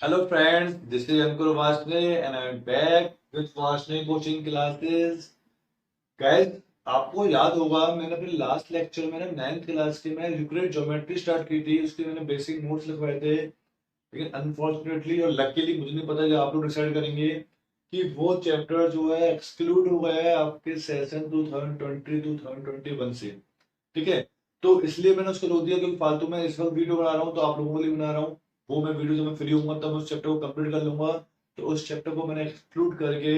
Hello friends, this is Ankur Vasne and I am back with Vasne coaching classes. Guys, आपको याद होगा मैंने अपने लास्ट लेक्चर में ना 9th क्लास की मैं यूक्लिड ज्योमेट्री स्टार्ट की थी। उसके मैंने बेसिक नोट्स लिखवाए थे, लेकिन अनफॉर्चुनेटली और लकीली मुझे नहीं पता कि आप लोग डिसाइड करेंगे कि वो चैप्टर जो है एक्सक्लूड हुआ है आपके सेशन 2020-2021 से। ठीक है, तो इसलिए मैंने उसको रोक दिया क्योंकि फालतू में इस वक्त वीडियो बना रहा हूँ तो आप लोगों के लिए बना रहा हूँ। वो मैं वीडियो जब मैं फ्री होऊंगा तब उस चैप्टर को कंप्लीट कर लूंगा। तो उस चैप्टर को मैंने एक्सक्लूड करके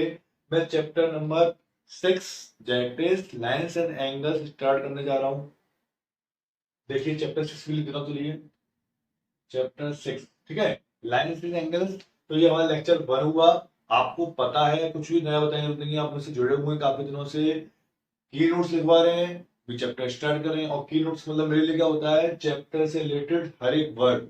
मैं चैप्टर नंबर 6 जैक्टिस लाइन्स एंड एंगल्स स्टार्ट करने जा रहा हूँ। देखिए चैप्टर 6 भी लिख देता हूँ, चलिए चैप्टर 6। ठीक है, लाइन्स एंड एंगल्स। तो ये हमारा लेक्चर 1 हुआ। आपको पता है कुछ भी नया बताने की नहीं, आप मुझसे जुड़े हुए हैं काफी दिनों से, की नोट्स लिखवा रहे हैं, भी चैप्टर स्टार्ट कर रहे हैं। और की नोट्स मतलब मेरे लिए क्या होता है, चैप्टर से रिलेटेड हर एक वर्ड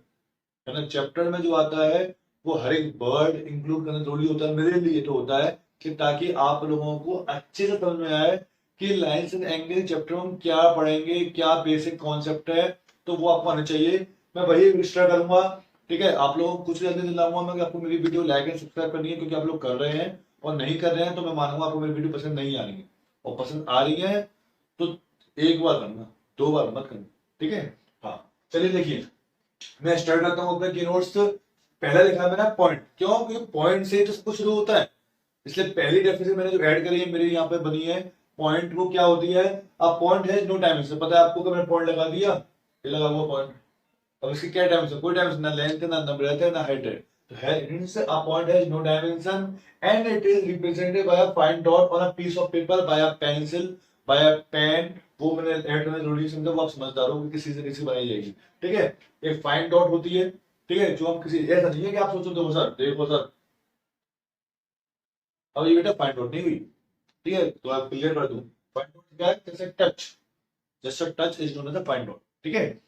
है ना, चैप्टर में जो आता है वो हर एक वर्ड इंक्लूड करना जरूरी होता है। मेरे लिए तो होता है कि ताकि आप लोगों को अच्छे से समझ में आए कि लाइन्स एंड एंगल चैप्टर में हम क्या पढ़ेंगे, क्या बेसिक कॉन्सेप्ट है, तो वो आपको आना चाहिए। मैं वही स्टार्ट करूंगा। ठीक है, आप लोगों को कुछ जल्दी दिलाऊंगा मैं कि आपको मेरी वीडियो लाइक एंड सब्सक्राइब करनी है, क्योंकि आप लोग कर रहे हैं। और नहीं कर रहे हैं तो मैं मानूंगा आपको मेरी वीडियो पसंद नहीं आ रही है। और पसंद आ रही है तो एक बार करना, 2 बार मत करना। ठीक है, हाँ चलिए देखिए मैं स्टार्ट करता हूँ अपने की नोट्स। पहला लिखा है मैंने पॉइंट, क्यों? क्योंकि पॉइंट से तो सब कुछ शुरू होता है। इसलिए पहली डेफिनेशन मैंने जो ऐड करी है मेरी यहाँ पे बनी है, पॉइंट वो क्या होती है। अब पॉइंट है नो डायमेंशन, पता है आपको कि मैंने पॉइंट लगा दिया, ये लगा हुआ पॉइंट। अब इसकी क्या डायमेंशन? कोई डायमेंशन ना, लेंथ है ना ब्रेथ है ना हाइट है। तो है it means a point has no dimension and it is represented by a fine dot on a piece of paper, by a pencil, by a pen. वो मैंने ऐड करना जरूरी समझा, वो आप समझदार हो कि किसी से किसी बनाई जाएगी। ठीक है, एक फाइन डॉट होती है। ठीक है, जो हम किसी, ऐसा नहीं है कि आप सोचो देखो सर अब ये बेटा फाइन डॉट नहीं हुई। ठीक है, तो आप क्लियर कर दूं, फाइन डॉट क्या है? जैसे टच, जैसे touch is known as a fine dot. ठीक है,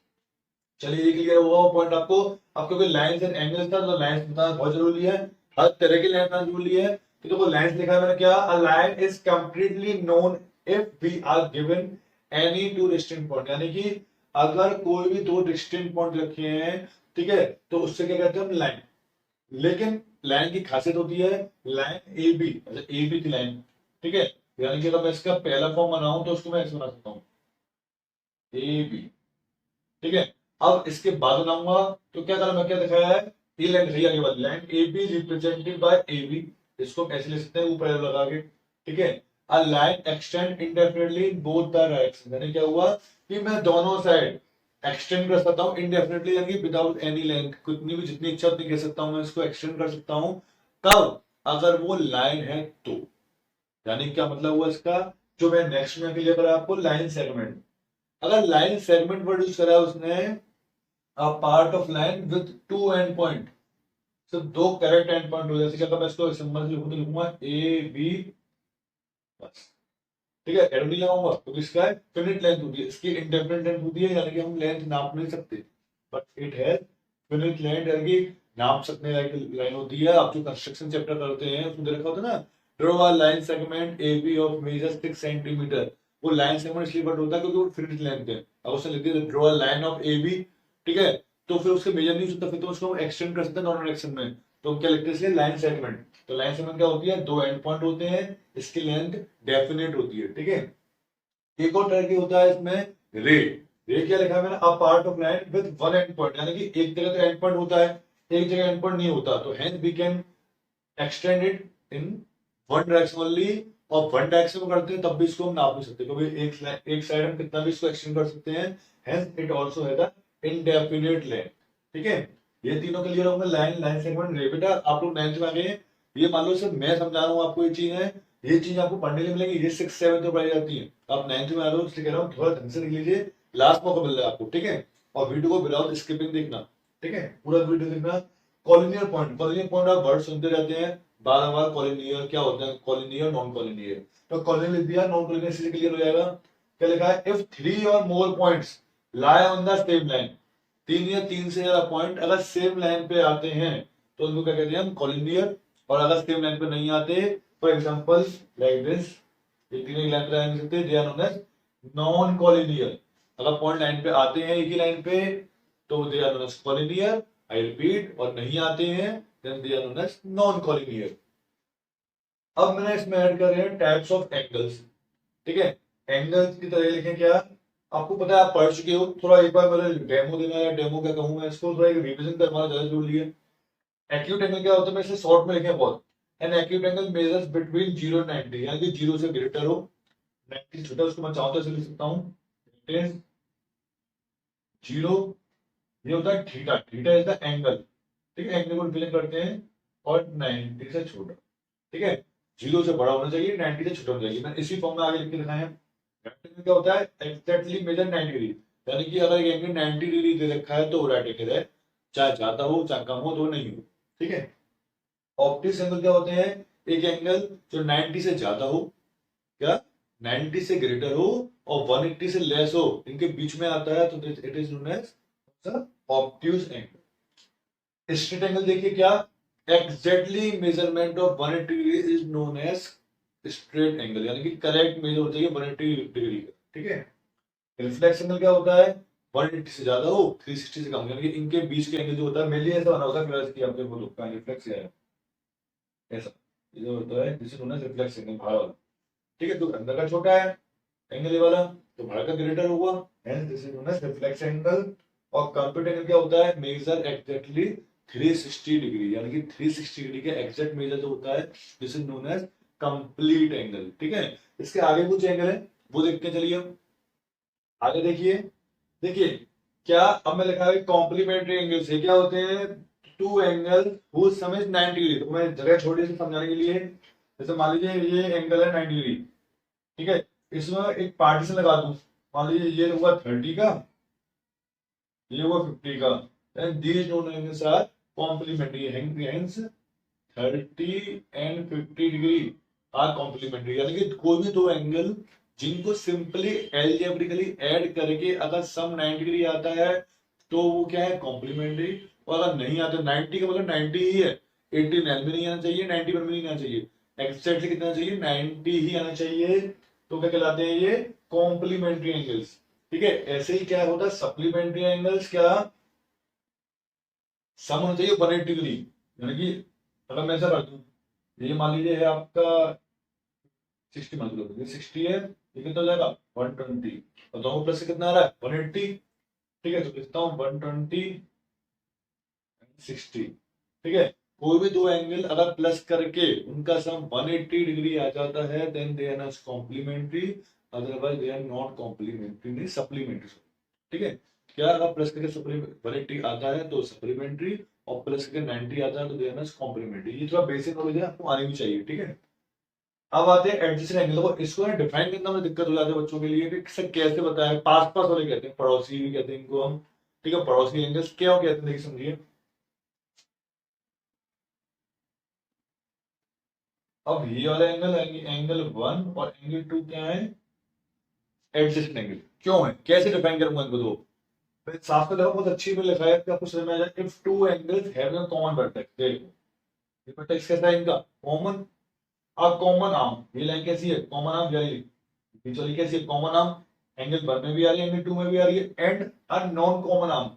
चलिए ये क्लियर हुआ वो पॉइंट आपको। अब क्योंकि लाइंस एंड एंगल्स था तो लाइंस बताना बहुत जरूरी है, हर तरह की लाइन बताना जरूरी है। तो देखो लाइंस लिखा है मैंने क्या, a line is completely known if we are given any two distinct point, यानी कि अगर कोई भी दो डिस्टिंक्ट पॉइंट रखे हैं, ठीक है, तो उससे क्या कहते हैं हम, लाइन। लेकिन लाइन की खासियत होती है, line A B, A B की लाइन। ठीक है, यानी कि अगर मैं इसका पहला फॉर्म बनाऊं तो उसको मैं ऐसे बना सकता हूं, ए बी। ठीक है, अब इसके बाद बनाऊंगा तो क्या करा, मैं क्या दिखाया है, ये लाइन दिखाई आगे वाली line, A B represented by A B. इसको हम ऐसे ले सकते हैं ऊपर एरो लगा के। ठीक है, a line extend इंडेफिनिटली in both the direction, यानी क्या हुआ कि मैं दोनों साइड एक्सटेंड कर सकता हूँ इंडेफिनिटली, यानी कि विदाउट एनी लेंथ, कितनी भी जितनी इच्छा उतनी कह सकता हूँ मैं इसको एक्सटेंड कर सकता हूँ। कब? अगर वो लाइन है तो। यानी क्या मतलब हुआ इसका, जो मैं नेक्स्ट में क्लियर करा आपको, लाइन सेगमेंट। अगर लाइन सेगमेंट वर्ड यूज करा है उसने, a part of line with two end point, सिर्फ दो करेक्ट एंड पॉइंट हो, जैसे क्या मैं इसको सिंबल से लिखूं तो लिखूंगा ए बी, बस। ठीक है, एरो नहीं लगाऊंगा क्योंकि इसका फिनिट लेंथ होती है, इसकी इंडेफिनिट लेंथ होती है, यानी कि हम लेंथ नाप नहीं सकते, but it has finite length, यानी कि नाप सकने लायक लाइन होती है। आप जो कंस्ट्रक्शन चैप्टर करते हैं उसमें देखा होता है ना, draw a line segment A B of measure 6 centimetre. वो लाइन सेगमेंट इसलिए बट होता है क्योंकि वो फिनिट लेंथ है। अब उसने लिख दिया draw a line of A B, ठीक है, तो फिर उसके मेजर नहीं होता, फिर तो उसको हम एक्सटेंड कर सकते हैं दोनों डायरेक्शन में। तो हम क्या लिखते हैं इसलिए लाइन सेगमेंट। तो लाइन सेगमेंट क्या होती है, दो एंड पॉइंट होते हैं, इसकी लेंथ डेफिनेट होती है। ठीक है, एक और तरह की होता है इसमें रे। रे क्या लिखा है मैंने, a part of line with one and point, यानी कि एक जगह तो एंड पॉइंट होता है, एक जगह एंड पॉइंट नहीं होता, तो hence we can extend it in one direction only. और वन डायरेक्शन में करते हैं तब भी इसको हम नाप नहीं सकते, क्योंकि एक साइड हम कितना भी इसको एक्सटेंड कर सकते हैं। Hence it also has a indefinite length. ठीक है, ये तीनों क्लियर होंगे, लाइन, लाइन सेगमेंट, रे। बेटा आप लोग 9th में आ गए, ये मान लो सिर्फ मैं समझा रहा हूँ आपको, ये चीज है, ये चीज आपको पढ़ने के लिए मिलेगी, ये 6 7 तो पढ़ाई जाती है। आप 9th में आ रहे हो इसलिए कह रहा हूँ थोड़ा ढंग से लिख लीजिए, लास्ट मौका मिल रहा है आपको। ठीक है, और वीडियो को विदाउट स्किपिंग देखना। ठीक है, पूरा वीडियो देखना। कॉलिनियर पॉइंट, कॉलिनियर पॉइंट आप वर्ड सुनते रहते हैं बार बार, कॉलिनियर क्या होता है, कॉलिनियर नॉन कॉलिनियर। तो कॉलिनियर लिख दिया, नॉन कॉलिनियर से क्लियर हो जाएगा। क्या लिखा है, इफ 3 और more points lie on the same line, 3 या 3 से ज्यादा पॉइंट अगर सेम लाइन पे आते हैं तो उनको क्या कहते हैं हम, कॉलिनियर। और अगर सेम लाइन पे नहीं आते, फॉर एग्जांपल लाइक दिस, ये तीनों ही लाइन पे आ नहीं सकते, they are known as non collinear. अगर पॉइंट लाइन पे आते हैं एक ही लाइन पे तो they are known as collinear, I repeat, और नहीं आते हैं then they are known as non collinear. अब मैंने इसमें ऐड कर रहे हैं टाइप्स ऑफ एंगल्स, ठीक है। एंगल्स की तरह लिखें क्या, आपको पता है, आप पढ़ चुके हो, थोड़ा एक बार मेरे डेमो देना है, डेमो क्या कहूँ मैं इसको, थोड़ा एक रिविजन करवाना ज्यादा जरूरी है। एक्यूट एंगल क्या होता है, मैं इसे शॉर्ट में लिखे बहुत। An acute angle measures between 0 और 90, यानी कि 0 से ग्रेटर हो, 90 छोटा, उसको मैं चाहूँ तो ऐसे लिख सकता हूँ, 0, ये होता है theta, theta is the angle, ठीक है, एंगल को रिप्रेजेंट करते हैं, और 90 से छोटा, ठीक है, 0 से बड़ा होना चाहिए, 90 से छोटा होना चाहिए। मैंने इसी फॉर्म में आगे लिख के दिखाया है। रेक्टेंगल क्या होता है, एग्जैक्टली मेजर 90 डिग्री, यानी कि अगर एक एंगल 90 डिग्री दे रखा है तो वो राइट एंगल है, चाहे ज्यादा हो चाहे कम हो तो वो नहीं हो, ठीक है। ऑप्टिक्स एंगल क्या होते हैं, एक एंगल जो 90 से ज्यादा हो, क्या 90 से ग्रेटर हो, और 180 से लेस हो, इनके बीच में आता है, तो it is known as obtuse angle. Straight angle देखिए क्या, exactly measurement of 180 degree is known as straight angle, यानी कि करेक्ट मेजर होना चाहिए 180 डिग्री का, ठीक है। रिफ्लेक्स एंगल क्या होता है, 180 से ज्यादा हो, 360 से कम, यानी कि इनके बीच के एंगल जो होता है, मेनली ऐसा बना होता है कि आपने वो लोग का रिफ्लेक्स है ऐसा, ये जो होता है जिसे नोन एज रिफ्लेक्स एंगल, बाहर वाला, ठीक है। तो अंदर का छोटा है एंगल ये वाला, तो बाहर का ग्रेटर होगा, hence this is known as reflex angle. और कंप्यूट एंगल क्या होता है, मेजर एग्जैक्टली 360 डिग्री, यानी कि 360 डिग्री का एग्जैक्ट मेजर जो होता है, this is known as complete angle, ठीक है। इसके आगे कुछ एंगल है, वो देखते हैं, चलिए हम आगे देखिए। देखिए क्या, अब मैं लिखा है कॉम्प्लीमेंट्री एंगल से क्या होते हैं, two angle whose sum is 90 degree, तो मैं जगह छोटी सी समझाने के लिए, जैसे मान लीजिए ये एंगल है 90 डिग्री, ठीक है, इसमें एक पार्टीशन लगा दूं, मान लीजिए ये होगा 30 का, ये होगा 50 का, एंड दीज दोनों angles are complementary, hence 30 and 50 degree are complementary, यानी कि कोई भी दो एंगल जिनको सिंपली एलजेब्रिकली ऐड करके अगर सम 90 डिग्री आता है तो वो क्या है, कॉम्प्लीमेंट्री। और अगर नहीं आता, 90 का मतलब 90 ही है, 89 में नहीं आना चाहिए, 91 में नहीं आना चाहिए, एग्जैक्टली कितना चाहिए, 90 ही आना चाहिए, तो क्या कहलाते हैं ये, कॉम्प्लीमेंट्री एंगल्स, ठीक है। ऐसे ही क्या होता है, सप्लीमेंट्री एंगल्स क्या, सम होना चाहिए 180 डिग्री, यानी कि अगर मैं ऐसा कर दूं, ये मान लीजिए है आपका 60, मान लो ये 60 है, ये कितना हो जाएगा 120, और दोनों प्लस से कितना आ रहा है 180, ठीक है, तो लिखता हूँ 120 60, ठीक है। कोई भी दो एंगल अगर प्लस करके उनका सम 180 डिग्री आ जाता है then they are complementary, otherwise they are not complementary, नहीं सप्लीमेंट्री, ठीक है। क्या अगर प्लस करके 180 आता है तो सप्लीमेंट्री, और प्लस करके 90 आता है तो दे आर कॉम्प्लीमेंट्री। ये थोड़ा बेसिक नॉलेज है, आपको आनी भी चाहिए, ठीक है। अब आते हैं एडजेसेंट एंगल को, इसको ना डिफाइन करना में दिक्कत हो जाती है बच्चों के लिए कि इसे कैसे बताया, पास पास वाले कहते हैं, पड़ोसी भी कहते हैं इनको हम, ठीक है, पड़ोसी एंगल्स क्या कहते हैं, देखिए समझिए। अब ये वाला एंगल, एंगल 1 और एंगल 2 क्या है, एडजेसेंट एंगल क्यों है, कैसे डिफाइन करूंगा इनको दो, फिर साफ तो देखो, बहुत अच्छी में लिखा है कि आपको समझ में आ जाए, if two angles have a common vertex, देखो ये वर्टेक्स कैसा है इनका, कॉमन, अब कॉमन आर्म, ये लाइन कैसी है, कॉमन आर्म जारी, बीच वाली कैसी है, कॉमन आर्म, एंगल 1 में भी आ रही है, एंगल 2 में भी आ रही है, and a non common arm,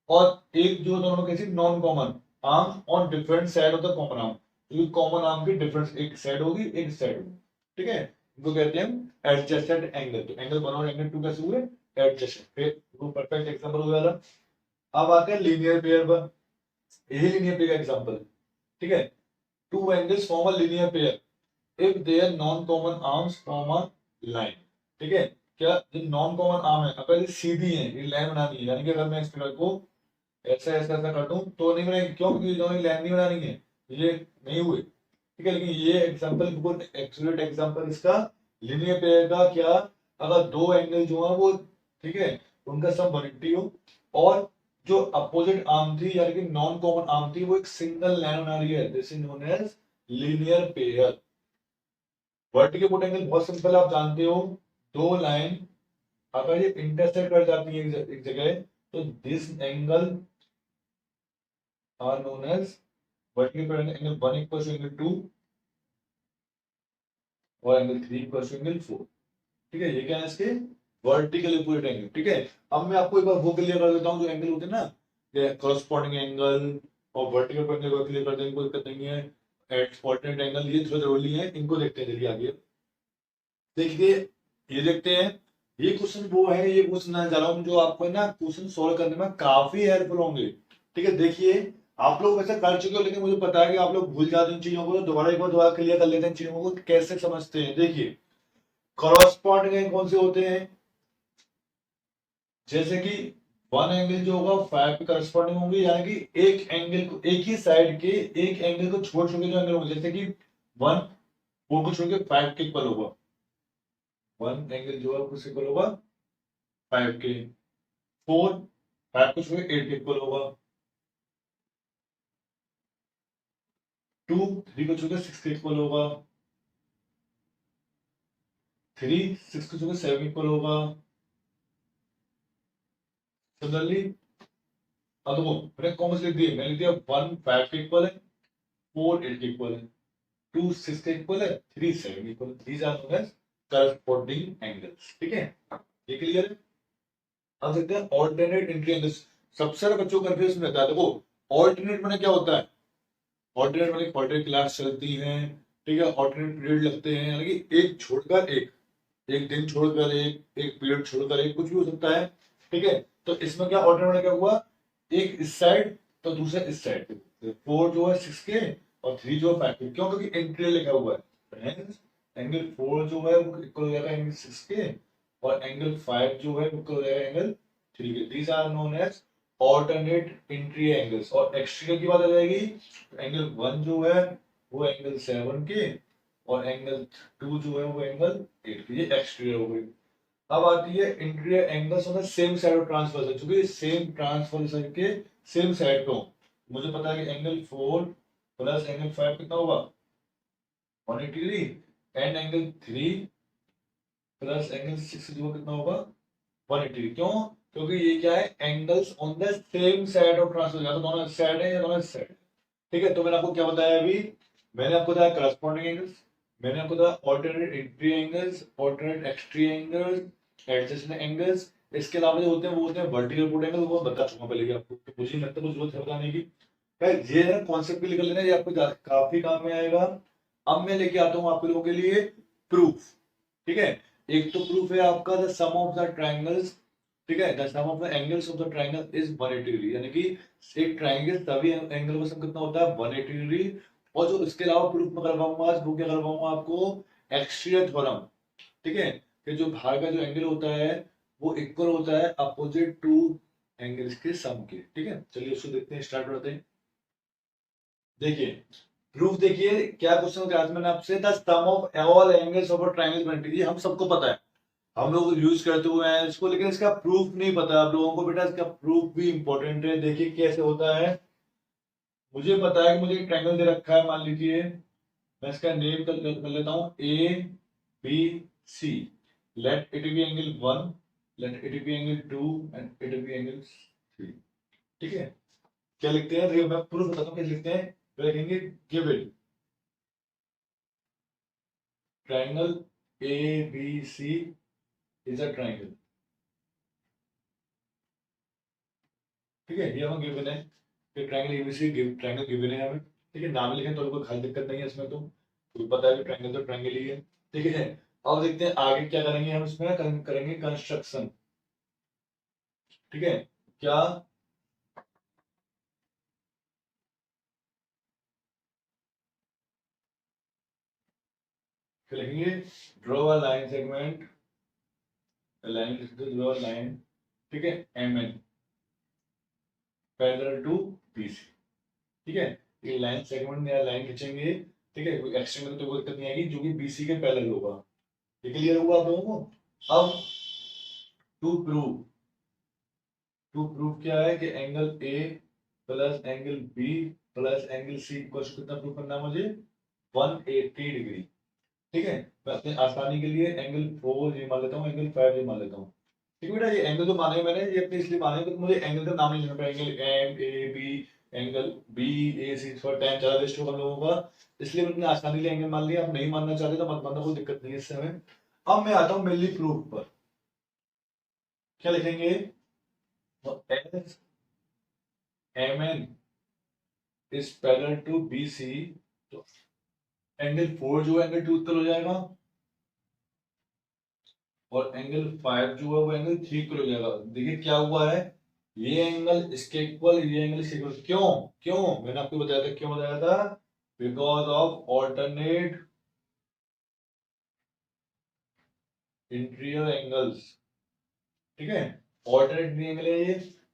और एक जो दोनों कैसी non common arm on different side of the common arm, क्योंकि कॉमन आर्म की डिफरेंस एक साइड होगी एक साइड होगी, ठीक है, इनको कहते हैं हम एडजेसेंट एंगल। तो एंगल 1 और एंगल 2 कैसे हुए, एडजेसेंट, फिर वो परफेक्ट एग्जांपल हो गया था। अब आते हैं लीनियर पेयर पर, यही लीनियर पेयर का एग्जांपल है, ठीक है। Two angles form a linear pair if their non common arms form a line, ठीक है। क्या जो नॉन कॉमन आर्म है अगर ये सीधी है, ये लाइन बनानी है, यानी कि अगर मैं इस फिगर को ऐसा ऐसा ऐसा कर दूं तो नहीं बनेगी, क्यों, क्योंकि दोनों लाइन नहीं बनानी है, ये नहीं हुए, ठीक है। लेकिन ये एग्जांपल बिल्कुल एक्यूरेट एग्जांपल इसका लीनियर पेयर का, क्या अगर दो एंगल जो है वो, ठीक है, उनका सम 180 हो, और जो अपोजिट आर्म थी यानी कि नॉन कॉमन आर्म थी वो एक सिंगल लाइन बना रही है, this is known as linear pair. Vertical opposite angle बहुत सिंपल आप जानते हो, दो लाइन अगर ये इंटरसेक्ट कर जाती है एक जगह, तो this angle are known as vertical opposite angle, angle 1 equal to angle 2 और एंगल 3 इक्वल टू एंगल 4, ठीक है। ये क्या है इसके वर्टिकल पुट एंगल, ठीक है। अब मैं आपको एक बार वो क्लियर कर देता हूँ, जो एंगल होते हैं ना, करस्पॉन्डिंग एंगल और वर्टिकल एंगल को क्लियर कर देंगे, कोई दिक्कत नहीं है। ऑल्टरनेट एंगल ये थोड़ा जरूरी है, इनको देखते हैं चलिए आगे। देखिए ये देखते हैं, ये क्वेश्चन वो है, ये क्वेश्चन जा रहा हूँ जो आपको है ना क्वेश्चन सोल्व करने में काफी हेल्पफुल होंगे। ठीक है, देखिए आप लोग वैसे कर चुके हो, लेकिन मुझे पता है कि आप लोग भूल जाते हैं इन चीजों को, तो दोबारा एक बार दोबारा क्लियर कर लेते हैं इन चीजों को कैसे समझते हैं। देखिए कॉरस्पॉन्डिंग एंगल कौन से होते हैं, जैसे कि वन एंगल जो होगा 5 के करस्पॉन्डिंग होंगे, यानी कि एक एंगल को, एक ही साइड के एक एंगल को छोड़ छोड़ के जो एंगल होंगे, जैसे कि वन वो को छोड़ के 5 के इक्वल होगा, वन एंगल जो है उसके इक्वल होगा 5 के, 4 5 को छोड़ के 8 के इक्वल होगा, 2 3 को छोड़ के 6 के इक्वल होगा, 3 6 को छोड़ के 7 के इक्वल होगा। सिमिलरली अब देखो मैंने कॉमन लिख दिए, मैंने लिख दिया 1 5 के इक्वल है, 4 8 के इक्वल है, 2 6 के इक्वल है, 3 7 के इक्वल है। These are known as corresponding angles. ठीक है, ये क्लियर है। अब देखते हैं ऑल्टरनेट एंट्री एंगल्स। सबसे ज्यादा बच्चों को कंफ्यूजन रहता है। देखो ऑल्टरनेट माने क्या होता है, ऑल्टरनेट माने ऑल्टरनेट क्लास चलती है, ठीक है, ऑल्टरनेट पीरियड लगते हैं, यानी कि एक छोड़कर एक, एक दिन छोड़कर एक पीरियड छोड़कर एक, कुछ भी हो सकता है। ठीक है, तो इसमें क्या ऑल्टरनेट क्या हुआ, एक इस साइड तो दूसरा इस साइड, 4 जो है 6 के और 3 जो है 5 के, क्यों, क्योंकि एंट्री लिखा हुआ है। एंगल 4 जो है वो इक्वल हो जाएगा एंगल 6 के, और एंगल 5 जो है वो इक्वल हो जाएगा एंगल 3 के। These are known as alternate interior angles. और एक्सटीरियर की बात आ जाएगी, एंगल 1 जो है वो एंगल 7 के, और एंगल 2 जो है वो एंगल 8 के, ये एक्सटीरियर हो गई। अब आती है interior angles on the same side of transversal, क्योंकि सेम ट्रांसवर्सल के सेम साइड पे हो। मुझे पता है कि एंगल 4 प्लस एंगल 5 कितना होगा 180 degree, and angle 3 plus angle 6 जो है कितना होगा 180 डिग्री। क्यों, क्योंकि ये क्या है, angles on the same side of transversal, या तो दोनों साइड है या दोनों साइड। ठीक है, तो मैंने आपको क्या बताया अभी, मैंने आपको बताया करस्पॉन्डिंग एंगल्स, मैंने आपको बताया alternate entry angles, alternate exterior angles, adjacent angles. इसके अलावा जो होते हैं वो होते हैं वर्टिकल पुट एंगल, वो बता चुका पहले कि आपको, तो मुझे नहीं लगता कुछ जरूरत है बताने की। गाइस ये है कॉन्सेप्ट भी लिख लेना, ये आपको काफी काम में आएगा। अब मैं लेके आता हूँ आप लोगों के लिए प्रूफ। ठीक है, एक तो प्रूफ है आपका the sum of the triangles, ठीक है, the sum of the angles of the triangle is 180 degree, यानी कि एक ट्रायंगल सभी एंगल का सम कितना होता है 180 डिग्री। और जो इसके अलावा प्रूफ में करवाऊंगा आज, वो क्या करवाऊंगा आपको, एक्सटीरियर थ्योरम। ठीक है, कि जो बाहर का जो एंगल होता है वो इक्वल होता है अपोजिट टू एंगल्स के सम के। ठीक है, चलिए उसको देखते हैं, स्टार्ट करते हैं। देखिए प्रूफ, देखिए क्या क्वेश्चन किया आज मैंने आपसे, the sum of all angles of a triangle 180, ये हम सबको पता है, हम लोग यूज करते हुए हैं इसको, लेकिन इसका प्रूफ नहीं पता आप लोगों को। बेटा इसका प्रूफ भी इंपॉर्टेंट है। देखिए कैसे होता है, मुझे पता है कि मुझे एक ट्रायंगल दे रखा है, मान लीजिए मैं इसका नेम कर लेता हूँ A B C, let it be angle 1, let it be angle 2 and it be angle 3। ठीक है, क्या लिखते हैं, देखिए मैं प्रूफ बताता हूँ कैसे लिखते हैं। तो लिखेंगे given triangle A B C is a triangle. ठीक है, ये हमें गिवन है कि ट्रायंगल एबीसी ट्रायंगल गिवन है हमें। ठीक है, नाम लिखें तो कोई खाली दिक्कत नहीं है इसमें, तो पता है कि ट्रायंगल तो ट्रायंगल ही है। ठीक है, अब देखते हैं आगे क्या करेंगे हम इसमें, करेंगे कंस्ट्रक्शन। ठीक है, क्या, फिर लिखेंगे draw a line segment, line draw line, ठीक है, M N parallel to BC. ठीक है, ये लाइन सेगमेंट या लाइन खींचेंगे, ठीक है, कोई एक्सटेंड में तो कोई दिक्कत नहीं आएगी, जो कि बीसी के पैरेलल होगा। ये क्लियर हुआ आप लोगों को। अब टू प्रूव, टू प्रूव क्या है कि angle A plus angle B plus angle C equal कितना प्रूव करना है मुझे 180 डिग्री। ठीक है, मैं अपने आसानी के लिए एंगल 4 ये मान लेता हूँ, एंगल 5 ये मान लेता हूँ। ठीक है बेटा, ये एंगल जो माने मैंने ये अपने इसलिए माने तो मुझे एंगल का नाम नहीं लेना पड़ेगा, angle M A B, angle B A C, थोड़ा टाइम ज्यादा वेस्ट होगा हम लोगों का, इसलिए मैंने आसानी के लिए एंगल मान लिया। आप नहीं मानना चाहते तो मत मानना, कोई दिक्कत नहीं है इससे हमें। अब मैं आता हूँ मेनली प्रूफ पर, क्या लिखेंगे, M N is parallel to B C, तो एंगल 4 जो है एंगल 2 इक्वल हो जाएगा, और एंगल 5 जो है वो एंगल 3 इक्वल हो जाएगा। देखिए क्या हुआ है, ये एंगल इसके इक्वल, ये एंगल इसके इक्वल, क्यों क्यों मैंने आपको बताया था, क्यों बताया था, because of alternate interior angles. ठीक है, ऑल्टरनेट एंगल है ये,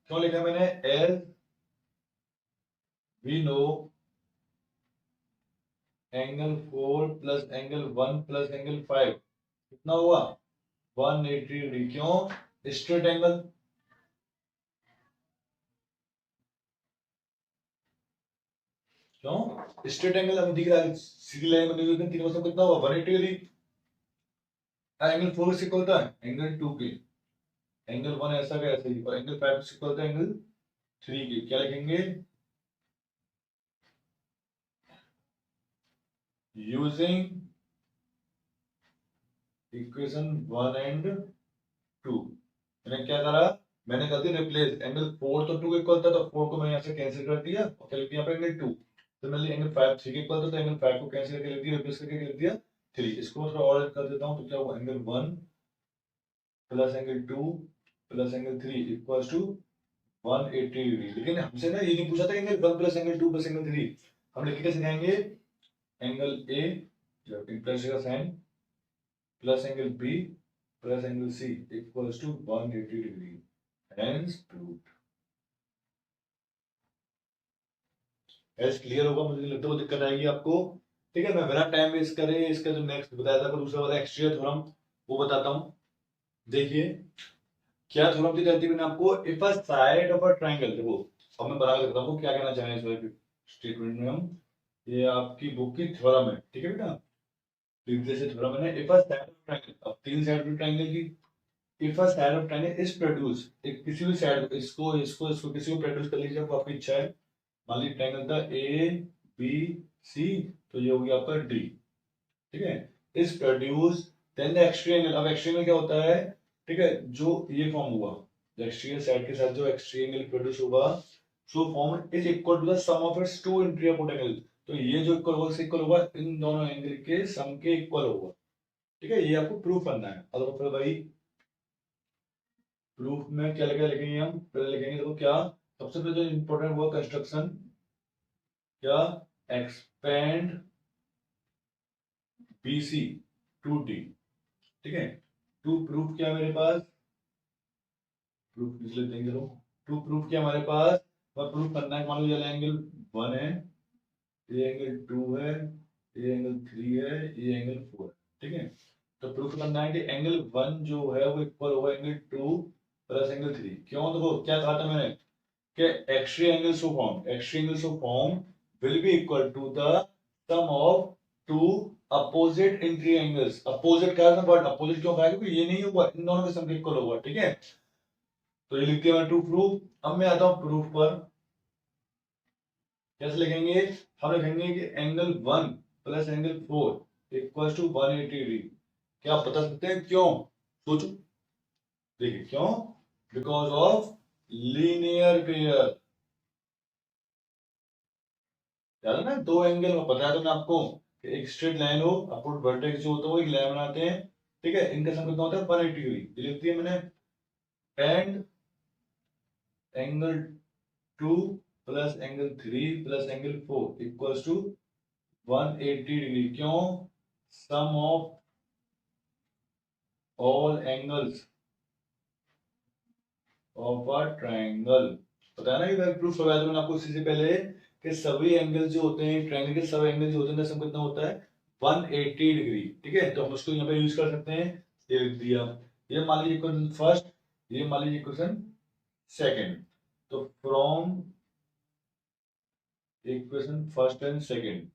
क्यों लिखा मैंने, as we know angle 4 plus angle 1 plus angle 5 कितना हुआ, 180 डिग्री। क्यों, स्ट्रेट एंगल, क्यों स्ट्रेट एंगल हमें दिख रहा है, सीधी लाइन बनी हुई है, तीनों से कितना हुआ, 180 डिग्री। एंगल 4 से इक्वल होता है एंगल 2 के, एंगल 1 ऐसा का ऐसे ही, और एंगल 5 से इक्वल होता है एंगल 3 के। क्या लिखेंगे, यूजिंग इक्वेशन 1 एंड 2। मैंने क्या करा, मैंने कर दिया रिप्लेस, एंगल 4 तो 2 इक्वल था, तो 4 को मैंने यहाँ से कैंसिल कर दिया और क्या लिख दिया यहाँ पे एंगल 2। तो मैंने एंगल 5 3 के इक्वल था, तो एंगल 5 को कैंसिल करके लिख दिया, रिप्लेस करके लिख दिया 3। इसको मैं थोड़ा और कर देता हूँ, तो क्या हुआ, angle 1 plus angle 2 plus angle 3 equals to 180 degree. लेकिन हमसे ना ये नहीं पूछा था angle 1 plus angle 2 plus angle 3, हम लिख के कैसे दिखाएंगे, एंगल ए प्लस का sign plus angle B plus angle C equals to 180 degree, hence proved. एस क्लियर होगा, मुझे नहीं लगता वो दिक्कत आएगी आपको। ठीक है, मैं बिना टाइम वेस्ट करे इसका जो नेक्स्ट बताया था दूसरा वाला एक्सट्रीयर थ्योरम वो बताता हूँ। देखिए क्या थ्योरम दी जाती है मैंने आपको, if a side of a triangle, देखो अब मैं बना के बताता हूँ क्या कहना चाह रहे हैं इस स्टेटमेंट में हम, ये आपकी बुक की थ्योरम है, ठीक है बेटा, जैसे थ्योरम है ना, if a side of triangle, अब तीन साइड ऑफ ट्रायंगल की, if a side of triangle is produce, एक किसी भी साइड, इसको इसको इसको किसी को प्रोड्यूस कर लीजिए, आपको आपकी इच्छा है, मान लीजिए ट्रायंगल था ए बी सी, तो ये हो गया आपका डी। ठीक है, is produce, then the extreme angle, अब एक्सट्रीम क्या होता है, ठीक है, जो ये फॉर्म हुआ, एक्सट्रीम साइड के साथ जो एक्सट्रीम एंगल प्रोड्यूस होगा, so form is equal to the sum of its two interior angle, तो ये जो इक्वल होगा, इक्वल होगा इन दोनों एंगल के सम के इक्वल होगा। ठीक है, ये आपको प्रूफ करना है। अब फिर भाई प्रूफ में क्या क्या लिखेंगे, हम पहले लिखेंगे, देखो क्या, सबसे पहले जो इंपॉर्टेंट हुआ कंस्ट्रक्शन, क्या, एक्सपेंड BC टू D। ठीक है, टू प्रूफ क्या मेरे पास, प्रूफ लिख लेते हैं, चलो टू प्रूफ क्या हमारे पास, और प्रूफ करना है, मान लो ये एंगल 1 है, ये एंगल 2 है, ये एंगल 3 है, ये एंगल 4 है। ठीक है, तो प्रूफ करना है कि एंगल 1 जो है वो इक्वल होगा एंगल 2 प्लस एंगल 3। क्यों, देखो क्या कहा था मैंने कि exterior angles of form, exterior angles of form will be equal to the sum of two opposite interior angles. Opposite क्या है, बट अपोजिट क्यों कहा, क्योंकि ये नहीं होगा, इन दोनों के सम इक्वल होगा। ठीक है, तो ये लिख दिया मैं टू प्रूफ। अब मैं आता हूं प्रूफ पर, कैसे लिखेंगे, हम लिखेंगे कि angle 1 plus angle 4 equal to 180 degree. क्या आप बता सकते हैं क्यों, सोचो, देखिए क्यों, बिकॉज ऑफ लीनियर पेयर। याद है ना, दो एंगल में बताया था मैं आपको कि एक स्ट्रेट लाइन हो, अपवर्ड वर्टेक्स जो होता है वो एक लाइन बनाते हैं। ठीक है, इनका सम कितना होता है 180 डिग्री, ये लिख दिया मैंने। And angle 2 plus angle 3 plus angle 4 equals to 180 degree. क्यों, sum of all angles of a triangle. पता है ना, ये प्रूफ लगाया था मैंने आपको इसी से पहले कि सभी एंगल जो होते हैं ट्रायंगल के, सभी एंगल जो होते हैं, सम कितना होता है 180 डिग्री। ठीक है, तो हम उसको यहाँ पे यूज कर सकते हैं, ये लिख दिया। ये मान लीजिए इक्वेशन फर्स्ट, ये मान लीजिए इक्वेशन सेकंड, तो from equation first and second,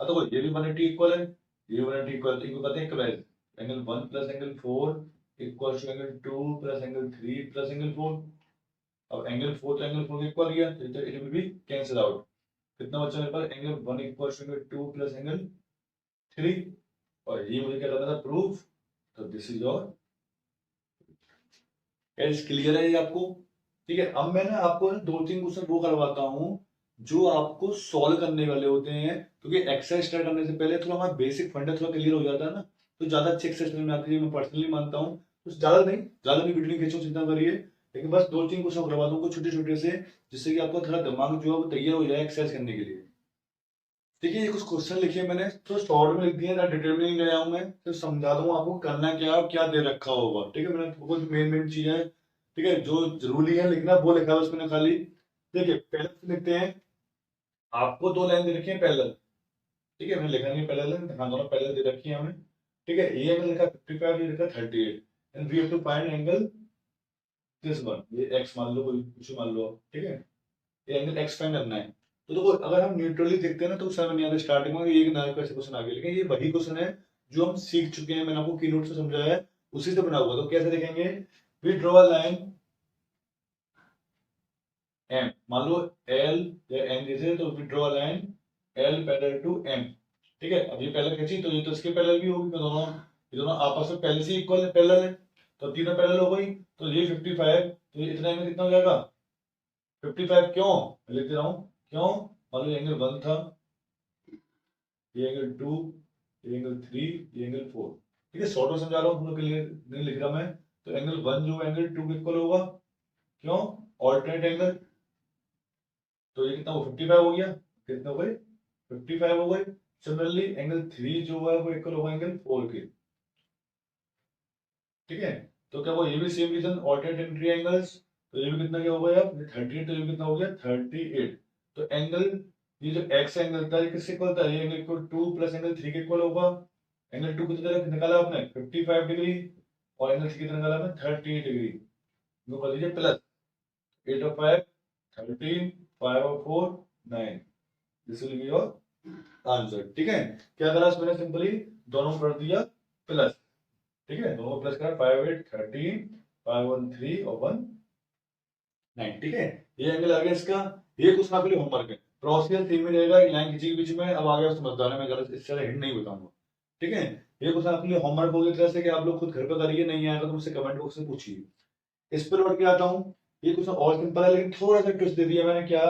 अब देखो ये भी 180 इक्वल है, ये 180 इक्वल, इनको कहते हैं equalise. Angle 1 plus angle 4 equal to angle 2 plus angle 3 plus angle 4। अब एंगल 4 तो एंगल 4 इक्वल गया, तो it will be cancel out. कितना बचा मेरे पास, angle 1 equal to angle 2 plus angle 3, और ये मुझे क्या करना था प्रूफ, तो दिस इज योर। कैसे क्लियर है ये आपको, ठीक है, अब मैं ना आपको 2-3 क्वेश्चन वो करवाता हूँ जो आपको सॉल्व करने वाले होते हैं, क्योंकि एक्सरसाइज स्टार्ट करने से पहले थोड़ा हमारा बेसिक फंडा थोड़ा क्लियर हो जाता है ना, तो ज्यादा अच्छी एक्सरसाइज में आती है, मैं पर्सनली मानता हूँ। तो ज्यादा भी वीडियो नहीं खींचो, चिंता करिए, लेकिन बस 2-3 क्वेश्चन करवा दूंगा छोटे छोटे से, जिससे कि आपका थोड़ा दिमाग जो है वो तैयार हो जाए एक्सरसाइज करने के लिए। देखिए, ये कुछ क्वेश्चन लिखे मैंने तो शॉर्ट में लिख दिए, ना डिटेल में नहीं गया हूं मैं, सिर्फ समझा दूंगा आपको करना क्या है और क्या दे रखा होगा। ठीक है, मैंने कुछ मेन मेन चीजें, ठीक है, जो जरूरी है लिखना वो लिखा है उसमें खाली। देखिए, पहले से लिखते हैं, आपको 2 लाइन दे रखी है पैरेलल। ठीक है, मैंने लिखा नहीं पैरेलल, ध्यान दो, पैरेलल दे रखी है हमने। ठीक है, ये एंगल लिखा 55, ये लिखा 38, and we have to find angle this one, ये एक्स मान लो, कोई कुछ मान लो, ठीक है, ये एंगल एक्स फाइंड करना है। तो देखो, अगर हम न्यूट्रली देखते हैं ना तो समझ नहीं आता स्टार्टिंग में ये ना कैसे क्वेश्चन आ गया, लेकिन ये वही क्वेश्चन है जो हम सीख चुके हैं, मैंने आपको कीनोट से समझाया है, उसी से बना हुआ। तो कैसे देखेंगे, we draw a line M, मान लो एल या एन जैसे, तो we draw a line L parallel to M. ठीक है, अब ये पैरेलल खींची तो ये तो इसके पैरेलल भी होगी, दोनों ये दोनों आपस में पहले से इक्वल है, पैरेलल है, तो तीनों पैरेलल हो गई। तो ये 55, तो ये इतना एंगल कितना हो जाएगा 55, क्यों मैं लिख दे रहा हूँ, क्यों, मान लो एंगल 1 था, ये एंगल 2, ये एंगल 3, ये एंगल 4। ठीक है, शॉर्ट में समझा रहा हूँ, तुम लोग के लिए नहीं लिख रहा मैं। तो एंगल 1 जो एंगल 2 के इक्वल होगा, क्यों, ऑल्टरनेट एंगल, तो ये कितना हो 55 हो गया, कितना हो गए 55 हो गए। सिमिलरली एंगल 3 जो है वो इक्वल होगा एंगल 4 के। ठीक है, तो क्या वो ये भी same reason, alternate entry angles, तो ये भी कितना क्या हो गया 38, तो ये भी कितना हो गया 38। तो एंगल, ये जो एक्स एंगल था ये किससे इक्वल था, ये एंगल इक्वल 2 प्लस एंगल 3 के इक्वल होगा। एंगल 2 कितने तरह निकाला आपने 55 डिग्री, और एंगल 3 कितना निकाला आपने 38 डिग्री, इनको कर लीजिए प्लस, 8 और 5 13, 5 और 4 9, this will be your answer. ठीक है, क्या करा मैंने सिंपली दोनों कर दिया प्लस। ठीक है, दोनों प्लस करा, 5 8 13, 5 1 3 और 1 9। ठीक है, ये एंगल आ गया इसका। ये कुछ आपके लिए होमवर्क है, प्रोसियल थीम में रहेगा, लाइन खींची के बीच में, अब आ गया समझदार है, मैं गलत इससे हिंट नहीं बताऊंगा। ठीक है, ये कुछ आपके लिए होमवर्क होगी, तरह से कि आप लोग खुद घर पे करिए, नहीं आएगा तो मुझसे कमेंट बॉक्स में पूछिए। इस पर लौट के आता हूँ, ये कुछ और सिंपल है, लेकिन थोड़ा सा ट्विस्ट दे दिया मैंने। क्या,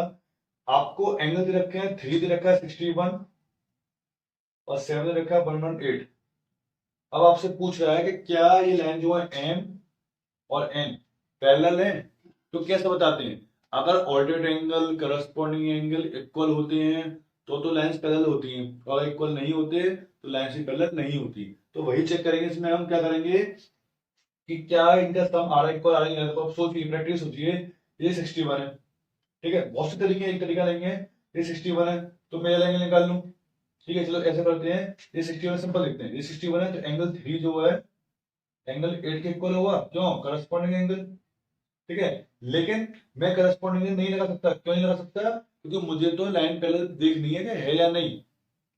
आपको एंगल दे रखे हैं, 3 दे रखा है 61, और 7 दे रखा है 118। अब आपसे पूछ रहा है कि क्या ये लाइन जो है एम और एन पैरेलल है, तो कैसे बताते हैं, अगर alternate angle corresponding angle equal होते हैं तो लाइंस पैरेलल होती हैं, और अगर इक्वल नहीं होते तो लाइंस भी पैरेलल नहीं होती। तो वही चेक करेंगे इसमें, हम क्या करेंगे कि क्या इनका सम आ रहा है, इक्वल आ रहा है, तो आप सोचिए, प्रैक्टिस सोचिए। ये 61 है, ठीक है, बहुत से तरीके, एक तरीका लेंगे, ये 61 है तो मैं एंगल निकाल लूं। ठीक है, चलो ऐसा करते हैं, ये 61 सिंपल लिखते हैं, ये 61 है तो एंगल 3 जो है एंगल 8 के इक्वल होगा, क्यों, करस्पॉन्डिंग एंगल। ठीक है, लेकिन मैं करस्पॉन्डिंग नहीं लगा सकता, क्यों नहीं लगा सकता, क्योंकि मुझे तो लाइन पहले देखनी है कि है या नहीं,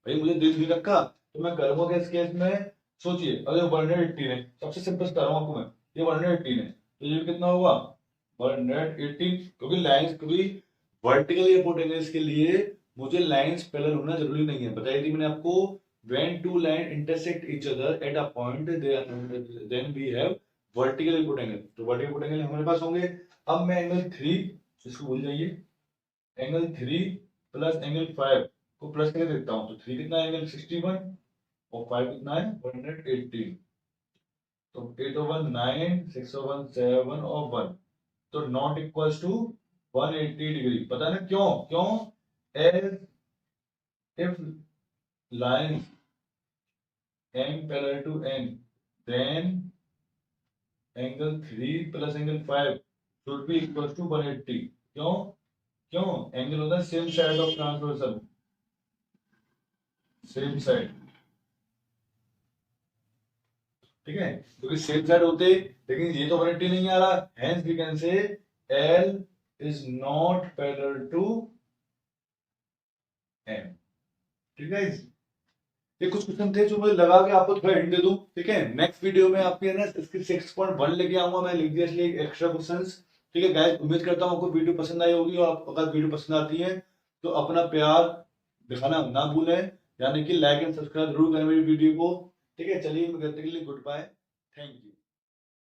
भाई मुझे देख नहीं रखा, तो मैं करूंगा इस केस में। सोचिए, अगर 118 है, सबसे सिंपल बता रहा हूं आपको मैं, ये 118 है तो ये कितना होगा 118, क्योंकि लाइंस, क्योंकि वर्टिकल या हिपोटेनस के लिए मुझे लाइंस पैरेलल होना जरूरी नहीं है, बताई थी मैंने आपको। when two line intersect each other at a point then we have vertical hypotenuse, तो वर्टिकल hypotenuse हमारे पास होंगे। अब मैं एंगल 3, इसको भूल जाइए, एंगल 3 प्लस एंगल 5 को प्लस करके देता हूं, तो 3 कितना है एंगल 61, और 5 कितना है 118, तो 8 और 1 9, 6 और 1 7 और 1, तो नॉट इक्वल्स टू 180 डिग्री। पता ना क्यों, क्यों, as if line m parallel to n, then angle 3 plus angle 5 should be equal to 180। क्यों, क्यों, एंगल होता है same side of transversal, same side. ठीक है, क्योंकि सेम साइड होते, लेकिन ये तो 180 नहीं आ रहा, hence we can say L is not parallel to M। ठीक है, ये कुछ क्वेश्चन थे जो मुझे लगा कि आपको थोड़ा हिंट दे दूं। ठीक है, नेक्स्ट वीडियो में आपके है ना इसकी 6.1 लेके आऊंगा, मैं लिख दिया इसलिए एक्स्ट्रा क्वेश्चंस। ठीक है गाइस, उम्मीद करता हूं आपको वीडियो पसंद आई होगी, और अगर वीडियो पसंद आती है तो अपना प्यार दिखाना ना भूलें, यानी कि लाइक एंड सब्सक्राइब जरूर करें मेरी वीडियो को। ठीक है, चलिए मैं कहते के लिए गुड बाय, थैंक यू।